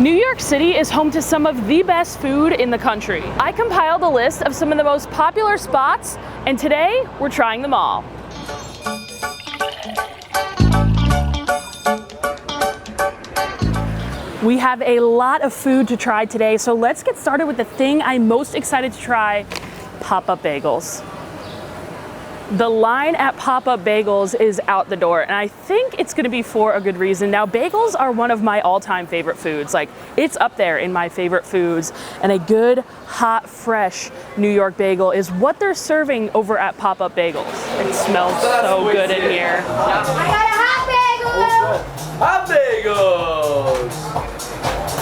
New York City is home to some of the best food in the country. I compiled a list of some of the most popular spots, and today we're trying them all. We have a lot of food to try today, so let's get started with the thing I'm most excited to try, Pop Up Bagels. The line at Pop Up Bagels is out the door, and I think it's gonna be for a good reason. Now, bagels are one of my all-time favorite foods. Like, it's up there in my favorite foods, and a good, hot, fresh New York bagel is what they're serving over at Pop Up Bagels. It smells so good in here. I got a hot bagel! Hot bagels!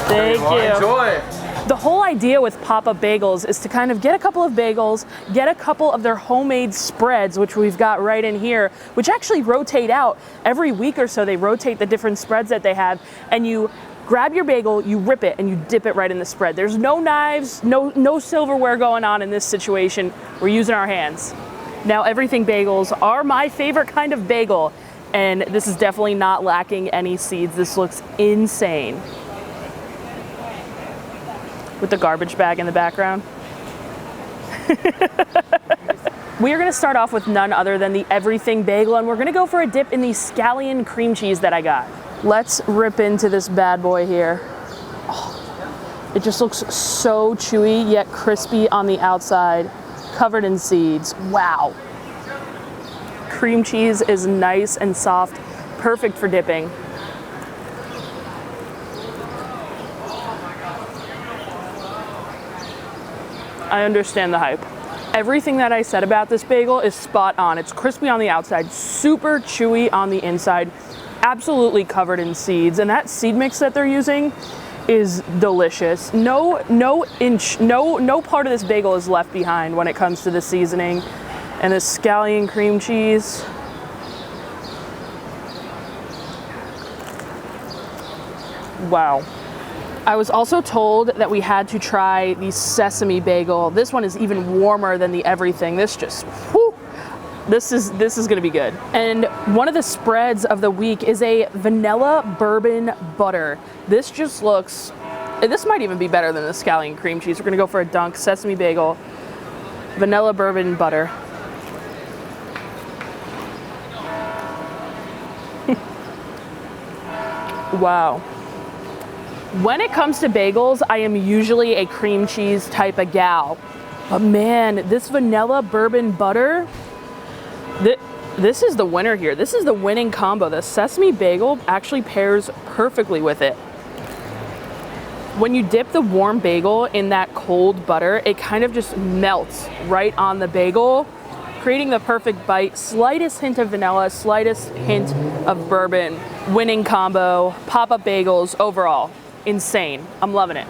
Thank you. Enjoy. The whole idea with Pop Up Bagels is to kind of get a couple of bagels, get a couple of their homemade spreads, which we've got right in here, which actually rotate out every week or so. They rotate the different spreads that they have, and you grab your bagel, you rip it, and you dip it right in the spread. There's no knives, no silverware going on in this situation. We're using our hands. Now, everything bagels are my favorite kind of bagel, and this is definitely not lacking any seeds. This looks insane. With the garbage bag in the background. We are gonna start off with none other than the everything bagel, and we're gonna go for a dip in the scallion cream cheese that I got. Let's rip into this bad boy here. Oh, it just looks so chewy yet crispy on the outside, covered in seeds. Wow. Cream cheese is nice and soft, perfect for dipping. I understand the hype. Everything that I said about this bagel is spot on. It's crispy on the outside, super chewy on the inside, absolutely covered in seeds. And that seed mix that they're using is delicious. No part of this bagel is left behind when it comes to the seasoning and the scallion cream cheese. Wow. I was also told that we had to try the sesame bagel. This one is even warmer than the everything. This just, whew, this is gonna be good. And one of the spreads of the week is a vanilla bourbon butter. This just looks, this might even be better than the scallion cream cheese. We're gonna go for a dunk, sesame bagel, vanilla bourbon butter. Wow. When it comes to bagels, I am usually a cream cheese type of gal. But man, this vanilla bourbon butter, this is the winner here. This is the winning combo. The sesame bagel actually pairs perfectly with it. When you dip the warm bagel in that cold butter, it kind of just melts right on the bagel, creating the perfect bite. Slightest hint of vanilla, slightest hint of bourbon. Winning combo, Pop-Up Bagels overall. Insane. I'm loving it.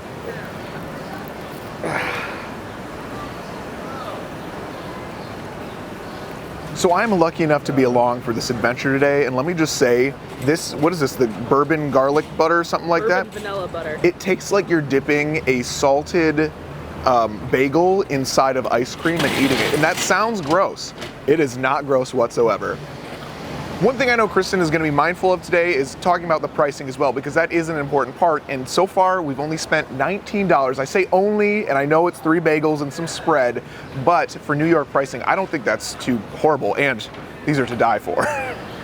So I'm lucky enough to be along for this adventure today, and let me just say, this, what is this, the bourbon garlic butter or something like that? Vanilla butter. It tastes like you're dipping a salted bagel inside of ice cream and eating it. And that sounds gross. It is not gross whatsoever. One thing I know Kristen is going to be mindful of today is talking about the pricing as well, because that is an important part. And so far, we've only spent $19. I say only, and I know it's 3 bagels and some spread, but for New York pricing, I don't think that's too horrible. And these are to die for.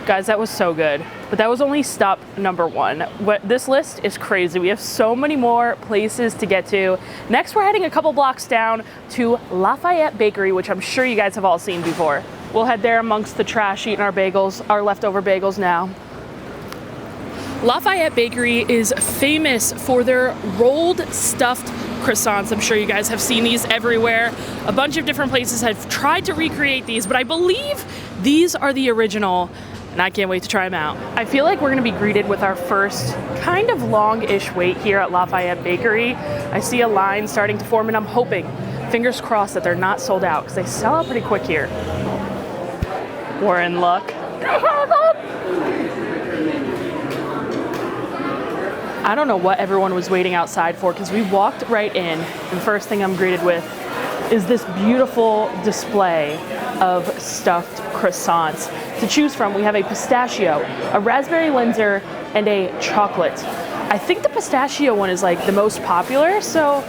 Guys, that was so good. But that was only stop number 1. This list is crazy. We have so many more places to get to. Next, we're heading a couple blocks down to Lafayette Bakery, which I'm sure you guys have all seen before. We'll head there amongst the trash, eating our bagels, our leftover bagels now. Lafayette Bakery is famous for their rolled stuffed croissants. I'm sure you guys have seen these everywhere. A bunch of different places have tried to recreate these, but I believe these are the original, and I can't wait to try them out. I feel like we're gonna be greeted with our first kind of long-ish wait here at Lafayette Bakery. I see a line starting to form, and I'm hoping, fingers crossed, that they're not sold out, because they sell out pretty quick here. We're in luck. I don't know what everyone was waiting outside for, because we walked right in, and first thing I'm greeted with is this beautiful display of stuffed croissants. To choose from, we have a pistachio, a raspberry linzer, and a chocolate. I think the pistachio one is like the most popular, so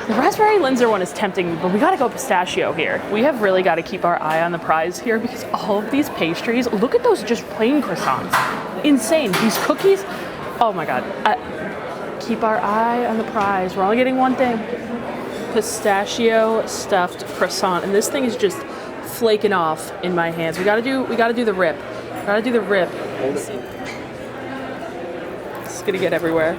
the raspberry Linzer one is tempting, but we gotta go pistachio here. We have really gotta keep our eye on the prize here because all of these pastries, look at those just plain croissants. Insane. These cookies, oh my God. Keep our eye on the prize. We're only getting one thing. Pistachio stuffed croissant. And this thing is just flaking off in my hands. We gotta do the rip. Gotta do the rip. It's gonna get everywhere.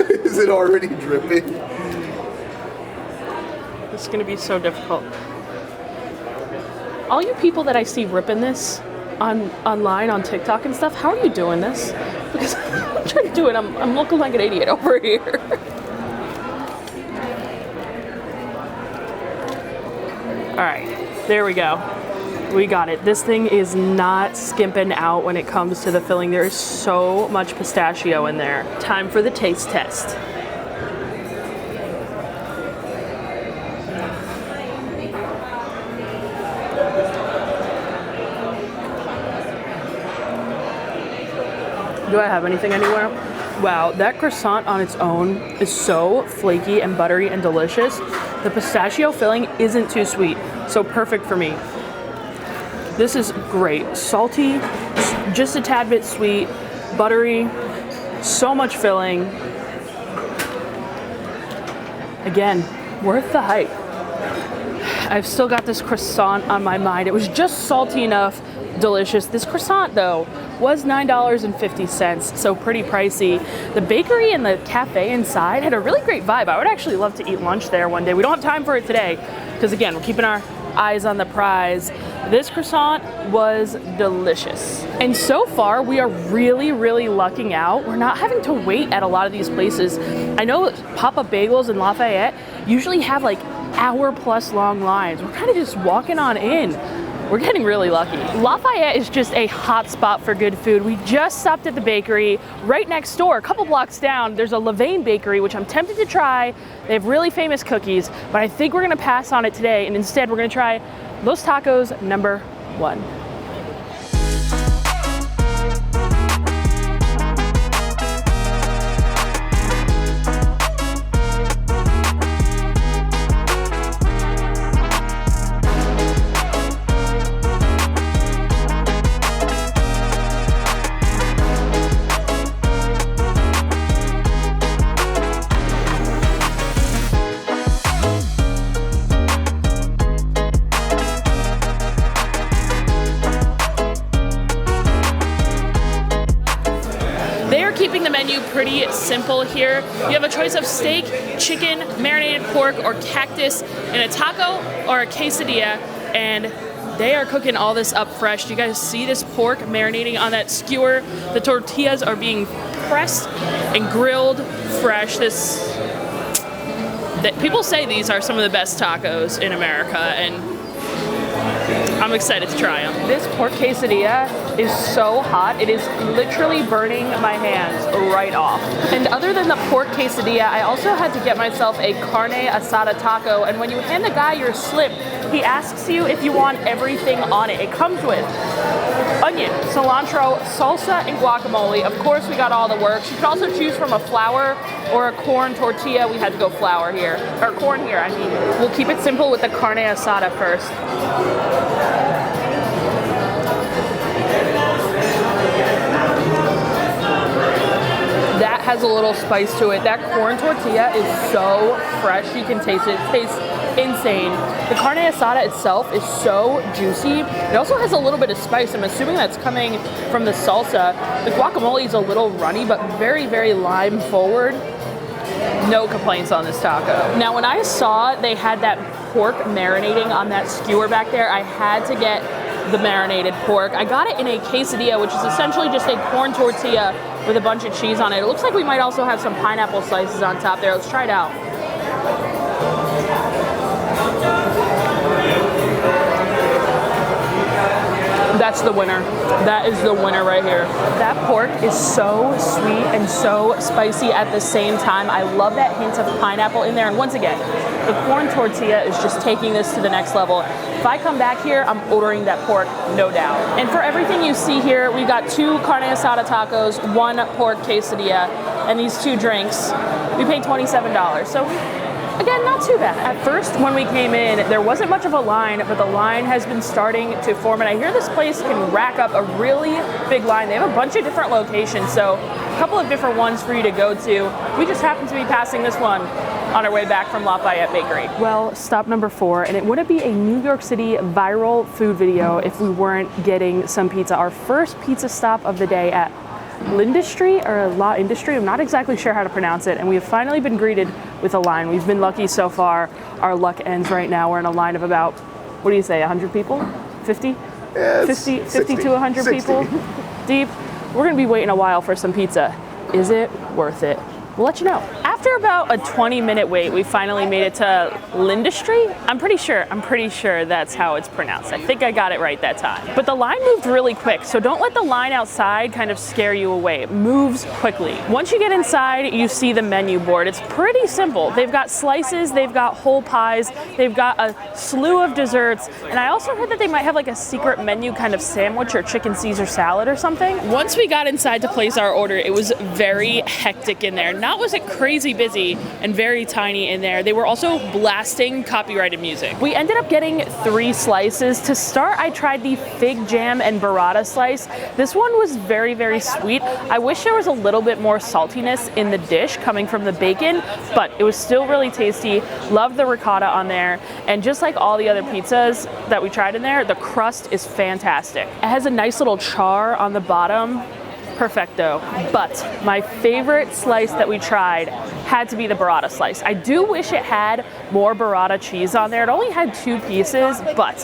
Is it already dripping? It's gonna be so difficult. All you people that I see ripping this online on TikTok and stuff, how are you doing this? Because I'm trying to do it, I'm looking like an idiot over here. All right, there we go. We got it. This thing is not skimping out when it comes to the filling. There is so much pistachio in there. Time for the taste test. Do I have anything anywhere? Wow, that croissant on its own is so flaky and buttery and delicious. The pistachio filling isn't too sweet, so perfect for me. This is great. Salty, just a tad bit sweet, buttery, so much filling. Again, worth the hype. I've still got this croissant on my mind. It was just salty enough, delicious. This croissant, though, was $9.50, so pretty pricey. The bakery and the cafe inside had a really great vibe. I would actually love to eat lunch there one day. We don't have time for it today, because again, we're keeping our eyes on the prize. This croissant was delicious. And so far, we are really, really lucking out. We're not having to wait at a lot of these places. I know Pop Up Bagels in Lafayette usually have like hour-plus long lines. We're kind of just walking on in. We're getting really lucky. Lafayette is just a hot spot for good food. We just stopped at the bakery. Right next door, a couple blocks down, there's a Lafayette Bakery, which I'm tempted to try. They have really famous cookies, but I think we're gonna pass on it today, and instead we're gonna try Los Tacos No.1. Keeping the menu pretty simple here. You have a choice of steak, chicken, marinated pork, or cactus in a taco or a quesadilla, and they are cooking all this up fresh. Do you guys see this pork marinating on that skewer? The tortillas are being pressed and grilled fresh. People say these are some of the best tacos in America, and I'm excited to try them. This pork quesadilla is so hot, it is literally burning my hands right off. And other than the pork quesadilla, I also had to get myself a carne asada taco, and when you hand the guy your slip, he asks you if you want everything on it. It comes with onion, cilantro, salsa, and guacamole. Of course, we got all the works. You could also choose from a flour or a corn tortilla. We had to go flour here, or corn here, I mean. We'll keep it simple with the carne asada first. That has a little spice to it. That corn tortilla is so fresh, you can taste it. It tastes insane. The carne asada itself is so juicy. It also has a little bit of spice. I'm assuming that's coming from the salsa. The guacamole is a little runny, but very, very lime forward. No complaints on this taco. Now, when I saw they had that pork marinating on that skewer back there, I had to get the marinated pork. I got it in a quesadilla, which is essentially just a corn tortilla with a bunch of cheese on it. It looks like we might also have some pineapple slices on top there. Let's try it out. That's the winner. That is the winner right here. That pork is so sweet and so spicy at the same time. I love that hint of pineapple in there. And once again, the corn tortilla is just taking this to the next level. If I come back here, I'm ordering that pork, no doubt. And for everything you see here, we got 2 carne asada tacos, 1 pork quesadilla, and these 2 drinks. We paid $27. So again, not too bad. At first, when we came in, there wasn't much of a line, but the line has been starting to form. And I hear this place can rack up a really big line. They have a bunch of different locations, so a couple of different ones for you to go to. We just happened to be passing this one on our way back from Lafayette Bakery. Well, stop number 4, and it wouldn't be a New York City viral food video if we weren't getting some pizza. Our first pizza stop of the day at L'Industrie, or La Industrie, I'm not exactly sure how to pronounce it, and we have finally been greeted with a line. We've been lucky so far. Our luck ends right now. We're in a line of about, what do you say, 100 people? 50? Yeah, 50 to 100 60. people deep. We're gonna be waiting a while for some pizza. Is it worth it? We'll let you know. After about a 20-minute wait, we finally made it to L'Industrie. I'm pretty sure that's how it's pronounced. I think I got it right that time. But the line moved really quick, so don't let the line outside kind of scare you away. It moves quickly. Once you get inside, you see the menu board. It's pretty simple. They've got slices, they've got whole pies, they've got a slew of desserts, and I also heard that they might have like a secret menu kind of sandwich or chicken Caesar salad or something. Once we got inside to place our order, it was very hectic in there. Not was it crazy busy and very tiny in there. They were also blasting copyrighted music. We ended up getting 3 slices. To start, I tried the fig jam and burrata slice. This one was very, very sweet. I wish there was a little bit more saltiness in the dish coming from the bacon, but it was still really tasty. Loved the ricotta on there. And just like all the other pizzas that we tried in there, the crust is fantastic. It has a nice little char on the bottom. Perfecto. But my favorite slice that we tried had to be the burrata slice. I do wish it had more burrata cheese on there. It only had 2 pieces, but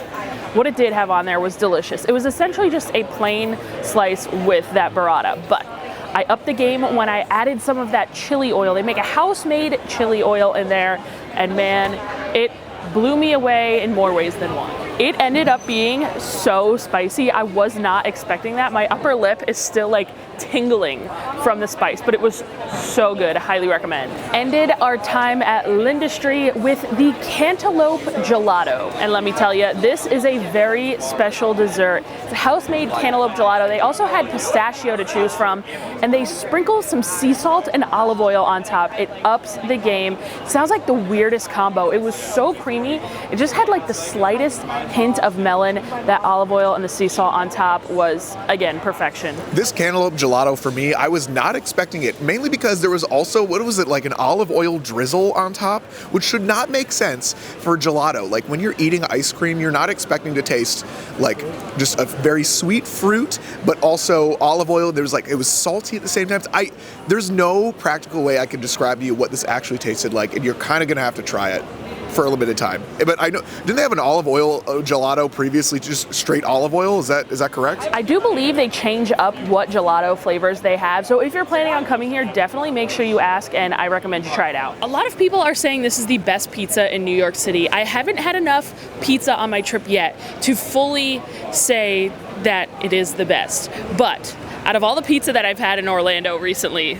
what it did have on there was delicious. It was essentially just a plain slice with that burrata, but I upped the game when I added some of that chili oil. They make a house-made chili oil in there, and man, it blew me away in more ways than one. It ended up being so spicy. I was not expecting that. My upper lip is still like tingling from the spice, but it was so good. Highly recommend. Ended our time at L'Industrie with the cantaloupe gelato. And let me tell you, this is a very special dessert. It's a house-made cantaloupe gelato. They also had pistachio to choose from, and they sprinkle some sea salt and olive oil on top. It ups the game. It sounds like the weirdest combo. It was so creamy. It just had like the slightest hint of melon. That olive oil and the sea salt on top was, again, perfection. This cantaloupe gelato for me, I was not expecting it, mainly because there was also, what was it, like an olive oil drizzle on top, which should not make sense for gelato. Like when you're eating ice cream, you're not expecting to taste like just a very sweet fruit, but also olive oil. There was like, it was salty at the same time. There's no practical way I can describe to you what this actually tasted like, and you're kind of gonna have to try it for a limited time. But I know, didn't they have an olive oil gelato previously, just straight olive oil? Is that correct? I do believe they change up what gelato flavors they have. So if you're planning on coming here, definitely make sure you ask, and I recommend you try it out. A lot of people are saying this is the best pizza in New York City. I haven't had enough pizza on my trip yet to fully say that it is the best. But out of all the pizza that I've had in Orlando recently,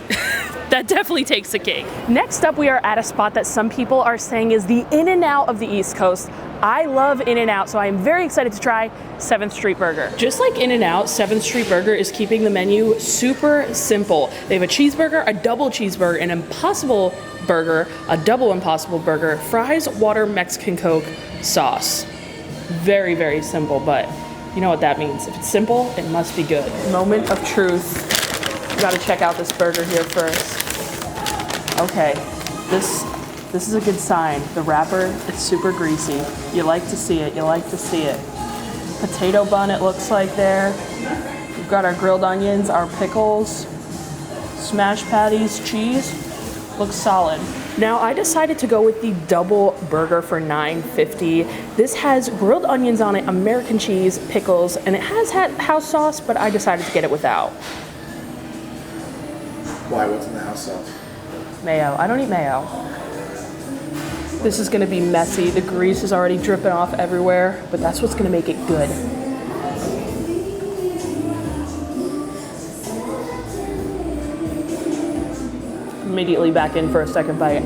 that definitely takes the cake. Next up, we are at a spot that some people are saying is the In-N-Out of the East Coast. I love In-N-Out, so I am very excited to try 7th Street Burger. Just like In-N-Out, 7th Street Burger is keeping the menu super simple. They have a cheeseburger, a double cheeseburger, an Impossible Burger, a double Impossible Burger, fries, water, Mexican Coke, sauce. Very, very simple, but you know what that means. If it's simple, it must be good. Moment of truth. You gotta check out this burger here first. Okay, this is a good sign. The wrapper is super greasy. You like to see it, you like to see it. Potato bun, it looks like there. We've got our grilled onions, our pickles, smashed patties, cheese. Looks solid. Now I decided to go with the double burger for $9.50. This has grilled onions on it, American cheese, pickles, and it has had house sauce, but I decided to get it without. Why? What's in the house sauce? Mayo. I don't eat mayo. This is gonna be messy. The grease is already dripping off everywhere, but that's what's gonna make it good. immediately back in for a second bite.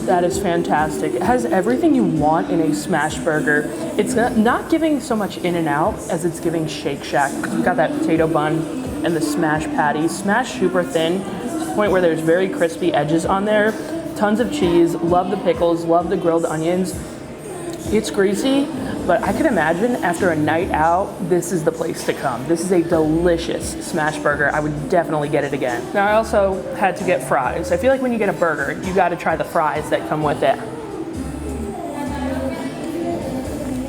That is fantastic. It has everything you want in a smash burger. It's not giving so much in and out as it's giving Shake Shack, because we've got that potato bun and the smash patty. Smashed super thin to the point where there's very crispy edges on there. Tons of cheese. Love the pickles. Love the grilled onions. It's greasy, but I can imagine after a night out, this is the place to come. This is a delicious smash burger. I would definitely get it again. Now, I also had to get fries. I feel like when you get a burger, you gotta try the fries that come with it.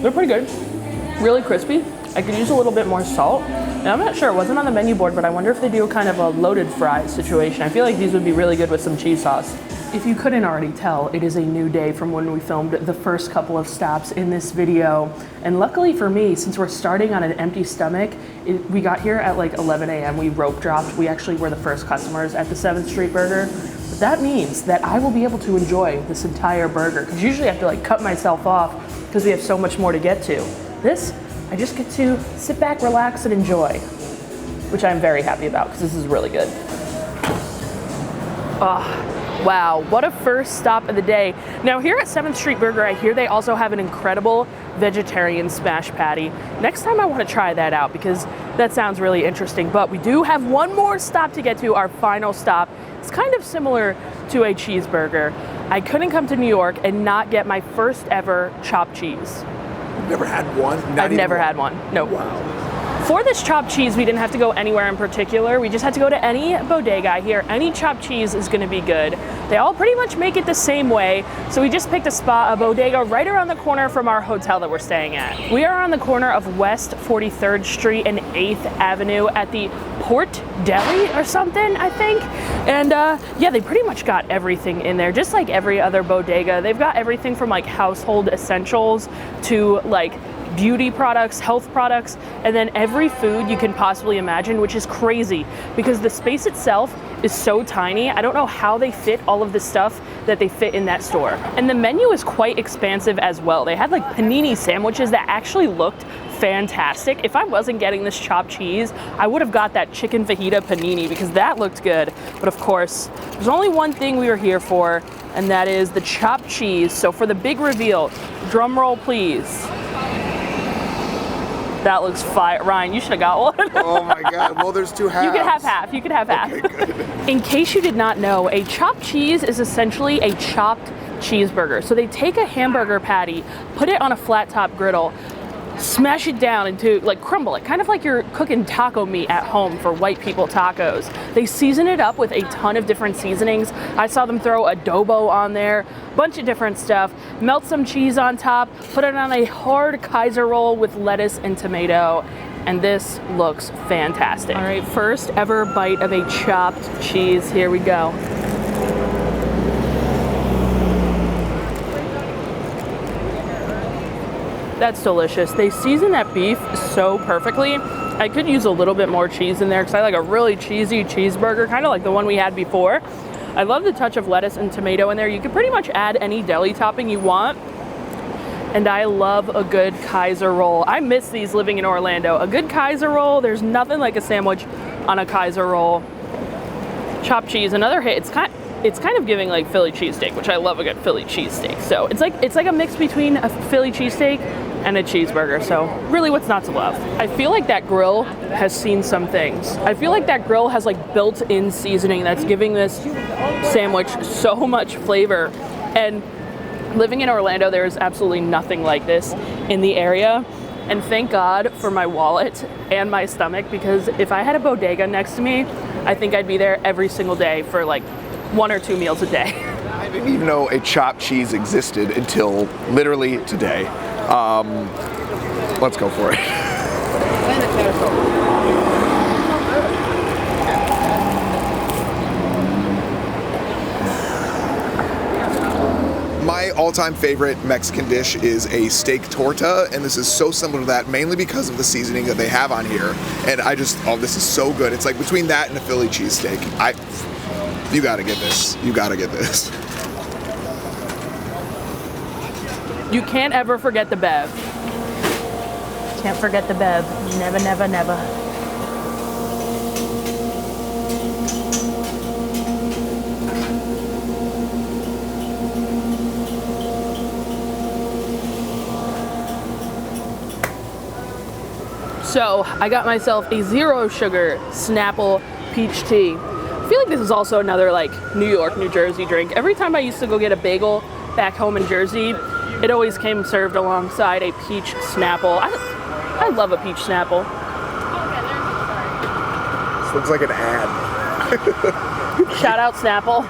They're pretty good, really crispy. I could use a little bit more salt. Now, I'm not sure, it wasn't on the menu board, but I wonder if they do kind of a loaded fry situation. I feel like these would be really good with some cheese sauce. If you couldn't already tell, it is a new day from when we filmed the first couple of stops in this video. And luckily for me, since we're starting on an empty stomach, we got here at like 11 a.m. We rope dropped. We actually were the first customers at the 7th Street Burger. But that means that I will be able to enjoy this entire burger, because usually I have to like cut myself off because we have so much more to get to. This, I just get to sit back, relax, and enjoy, which I'm very happy about because this is really good. Wow, what a first stop of the day. Now here at 7th Street Burger, I hear they also have an incredible vegetarian smash patty. Next time I want to try that out because that sounds really interesting. But we do have one more stop to get to, our final stop. It's kind of similar to a cheeseburger. I couldn't come to New York and not get my first ever chopped cheese. You've never had one? I've never had one, no. Wow. For this chopped cheese, we didn't have to go anywhere in particular. We just had to go to any bodega here. Any chopped cheese is gonna be good. They all pretty much make it the same way. So we just picked a spot, a bodega right around the corner from our hotel that we're staying at. We are on the corner of West 43rd Street and 8th Avenue at the Port Deli or something, I think. And yeah, they pretty much got everything in there, just like every other bodega. They've got everything from like household essentials to like beauty products, health products, and then every food you can possibly imagine, which is crazy because the space itself is so tiny. I don't know how they fit all of the stuff that they fit in that store. And the menu is quite expansive as well. They had like panini sandwiches that actually looked fantastic. If I wasn't getting this chopped cheese, I would have got that chicken fajita panini because that looked good. But of course, there's only one thing we were here for, and that is the chopped cheese. So for the big reveal, drum roll please. That looks fire. Ryan, you should have got one. Oh my God, well there's two halves. You could have half, you could have half. Okay, good. In case you did not know, a chopped cheese is essentially a chopped cheeseburger. So they take a hamburger patty, put it on a flat top griddle, smash it down into, like crumble it, kind of like you're cooking taco meat at home for white people tacos. They season it up with a ton of different seasonings. I saw them throw adobo on there, bunch of different stuff, melt some cheese on top, put it on a hard Kaiser roll with lettuce and tomato, and this looks fantastic. All right, first ever bite of a chopped cheese. Here we go. That's delicious. They season that beef so perfectly. I could use a little bit more cheese in there because I like a really cheesy cheeseburger, kind of like the one we had before. I love the touch of lettuce and tomato in there. You can pretty much add any deli topping you want. And I love a good Kaiser roll. I miss these living in Orlando. A good Kaiser roll, there's nothing like a sandwich on a Kaiser roll. Chopped cheese, another hit. It's kind of giving like Philly cheesesteak, which I love a good Philly cheesesteak. So it's like a mix between a Philly cheesesteak and a cheeseburger. So really, what's not to love? I feel like that grill has seen some things. I feel like that grill has like built-in seasoning that's giving this sandwich so much flavor. And living in Orlando, there is absolutely nothing like this in the area. And thank God for my wallet and my stomach, because if I had a bodega next to me, I think I'd be there every single day for like 1 or 2 meals a day. I didn't even know a chopped cheese existed until literally today. Let's go for it. My all-time favorite Mexican dish is a steak torta, and this is so similar to that, mainly because of the seasoning that they have on here. And this is so good. It's like between that and a Philly cheesesteak. You gotta get this. You gotta get this. You can't ever forget the bev. Can't forget the bev. Never, never, never. So I got myself a 0 sugar Snapple peach tea. I feel like this is also another like New York, New Jersey drink. Every time I used to go get a bagel back home in Jersey, it always came served alongside a peach Snapple. I love a peach Snapple. This looks like an ad. Shout out Snapple.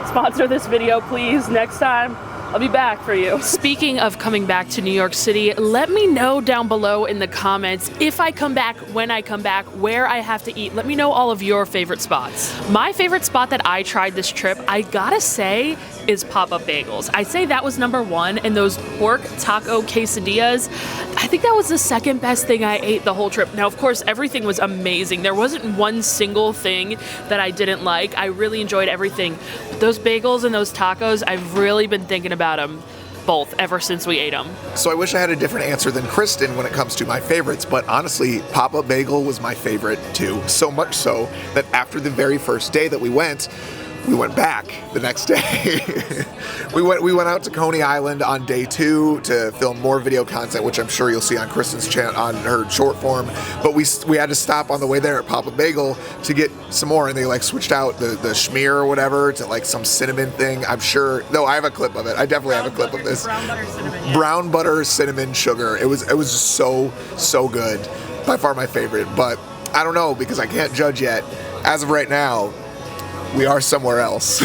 Sponsor this video, please. Next time, I'll be back for you. Speaking of coming back to New York City, let me know down below in the comments if I come back, when I come back, where I have to eat. Let me know all of your favorite spots. My favorite spot that I tried this trip, I gotta say, is Pop Up Bagels. I'd say that was #1, and those pork taco quesadillas, I think that was the second best thing I ate the whole trip. Now, of course, everything was amazing. There wasn't one single thing that I didn't like. I really enjoyed everything. But those bagels and those tacos, I've really been thinking about them both ever since we ate them. So I wish I had a different answer than Kristen when it comes to my favorites, but honestly, Pop Up Bagel was my favorite too. So much so that after the very first day that we went back the next day. we went out to Coney Island on day 2 to film more video content, which I'm sure you'll see on Kristen's channel on her short form. But we had to stop on the way there at Pop Up Bagel to get some more, and they like switched out the schmear or whatever to like some cinnamon thing. I'm sure. No, I have a clip of it. I definitely have a clip of this. Brown butter cinnamon. Yeah. Brown butter cinnamon sugar. It was so good. By far my favorite. But I don't know because I can't judge yet. As of right now, we are somewhere else.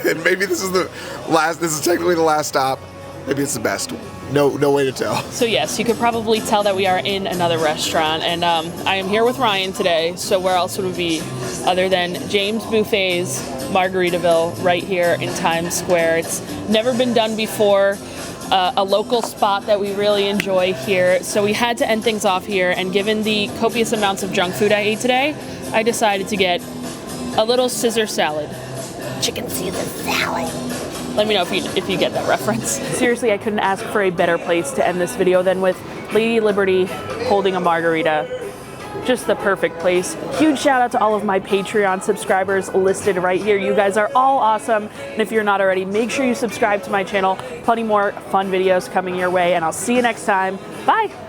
And maybe this is technically the last stop. Maybe it's the best. No way to tell. So yes, you could probably tell that we are in another restaurant, and I am here with Ryan today. So where else would we be other than James Buffet's Margaritaville right here in Times Square. It's never been done before. A local spot that we really enjoy here. So we had to end things off here, and given the copious amounts of junk food I ate today, I decided to get a little Caesar salad. Chicken Caesar salad. Let me know if you get that reference. Seriously, I couldn't ask for a better place to end this video than with Lady Liberty holding a margarita. Just the perfect place. Huge shout out to all of my Patreon subscribers listed right here. You guys are all awesome. And if you're not already, make sure you subscribe to my channel. Plenty more fun videos coming your way, and I'll see you next time. Bye.